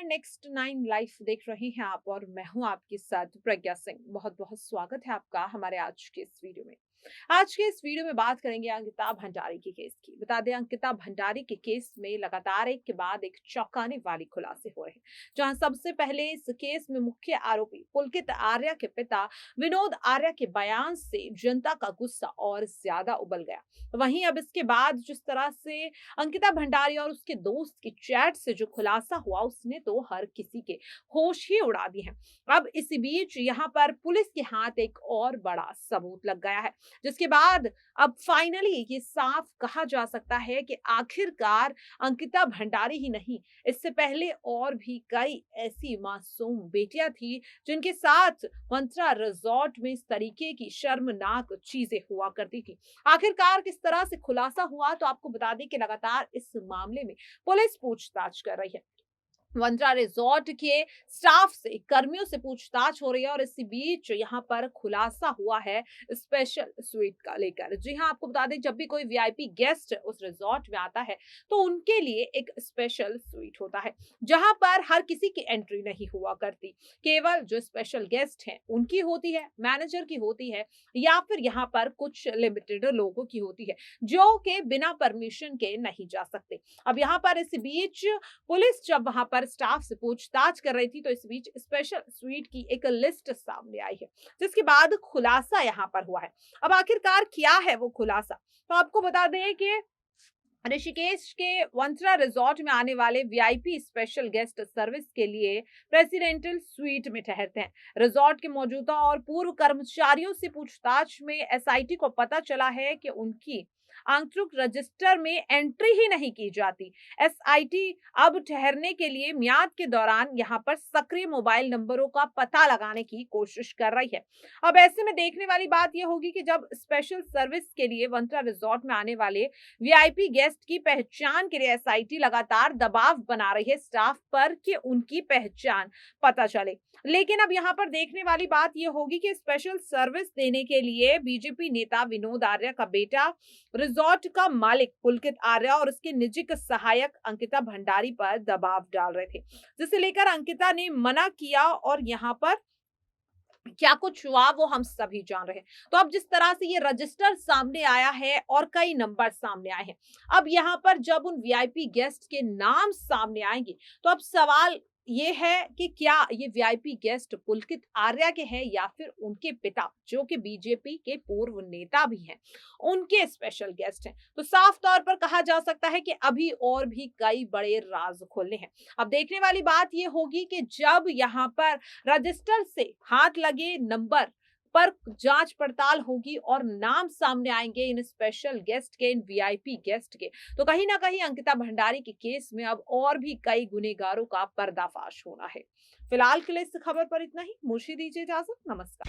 Next nine life देख रही हैं आप और मैं हूं आपके साथ प्रज्ञा सिंह। बहुत बहुत स्वागत है आपका हमारे आज के इस वीडियो में। आज के इस वीडियो में बात करेंगे अंकिता भंडारी के केस की। बता दें अंकिता भंडारी के केस में लगातार एक के बाद एक चौंकाने वाली खुलासे हो रहे हैं, जहां सबसे पहले इस केस में मुख्य आरोपी पुलकित आर्या के पिता विनोद आर्या के बयान से जनता का गुस्सा और ज्यादा उबल गया। वहीं अब इसके बाद जिस तरह से अंकिता भंडारी और उसके दोस्त की चैट से जो खुलासा हुआ उसने तो हर किसी के होश ही उड़ा दिए हैं। अब इसी बीच यहाँ पर पुलिस के हाथ एक और बड़ा सबूत लग गया है, जिसके बाद अब फाइनली ये साफ कहा जा सकता है कि आखिरकार अंकिता भंडारी ही नहीं, इससे पहले और भी कई ऐसी मासूम बेटियां थी जिनके साथ मंत्रा रिजॉर्ट में इस तरीके की शर्मनाक चीजें हुआ करती थी। आखिरकार किस तरह से खुलासा हुआ, तो आपको बता दें कि लगातार इस मामले में पुलिस पूछताछ कर रही है। मंत्रा रिजॉर्ट के स्टाफ से, कर्मियों से पूछताछ हो रही है और इसी बीच यहाँ पर खुलासा हुआ है स्पेशल स्वीट का लेकर। जी हाँ, आपको बता दें जब भी कोई वीआईपी गेस्ट उस रिजॉर्ट में आता है तो उनके लिए एक स्पेशल स्वीट होता है, जहां पर हर किसी की एंट्री नहीं हुआ करती। केवल जो स्पेशल गेस्ट हैं उनकी होती है, मैनेजर की होती है, या फिर यहाँ पर कुछ लिमिटेड लोगों की होती है जो कि बिना परमिशन के नहीं जा सकते। अब यहाँ पर इस बीच पुलिस जब वहां पर स्टाफ से पूछताछ कर रही थी तो इस बीच स्पेशल स्वीट की एक लिस्ट सामने आई है, जिसके बाद खुलासा यहां पर हुआ है। अब आखिरकार क्या है वो खुलासा, तो आपको बता दें कि ऋषिकेश के मंत्रा रिजॉर्ट में आने वाले वीआईपी स्पेशल गेस्ट सर्विस के लिए प्रेसिडेंटल स्वीट में ठहरते हैं। रिजॉर्ट के मौजूदा और पूर्व कर्मचारियों से पूछताछ में एसआईटी को पता चला है कि उनकी आंतरिक रजिस्टर में एंट्री ही नहीं की जाती। एसआईटी अब ठहरने के लिए म्याद के दौरान यहाँ पर सक्रिय मोबाइल नंबरों का पता लगाने की कोशिश कर रही है। अब ऐसे में देखने वाली बात यह होगी कि जब स्पेशल सर्विस के लिए मंत्रा रिजॉर्ट में आने वाले वीआईपी गेस्ट की पहचान के लिए एसआईटी लगातार दबाव बना रही है स्टाफ पर कि उनकी पहचान पता चले। लेकिन अब यहाँ पर देखने वाली बात यह होगी कि स्पेशल सर्विस देने के लिए बीजेपी नेता विनोद आर्या का बेटा, रिजॉर्ट का मालिक पुलकित आर्या और उसके निजी सहायक अंकिता भंडारी पर दबाव डाल रहे थे, जिसे लेकर अंकिता ने मना किया और यहाँ पर क्या कुछ हुआ वो हम सभी जान रहे हैं। तो अब जिस तरह से ये रजिस्टर सामने आया है और कई नंबर सामने आए हैं, अब यहाँ पर जब उन वीआईपी गेस्ट के नाम सामने आएंगे तो अब सवाल ये है कि क्या ये वीआईपी गेस्ट पुलकित आर्या के हैं या फिर उनके पिता, जो कि बीजेपी के पूर्व नेता भी हैं, उनके स्पेशल गेस्ट हैं। तो साफ तौर पर कहा जा सकता है कि अभी और भी कई बड़े राज खोलने हैं। अब देखने वाली बात ये होगी कि जब यहाँ पर रजिस्टर से हाथ लगे नंबर पर जांच पड़ताल होगी और नाम सामने आएंगे इन स्पेशल गेस्ट के, इन वीआईपी गेस्ट के, तो कहीं ना कहीं अंकिता भंडारी के केस में अब और भी कई गुनेगारों का पर्दाफाश होना है। फिलहाल के लिए इस खबर पर इतना ही। मुझे दीजिए इजाजत। नमस्कार।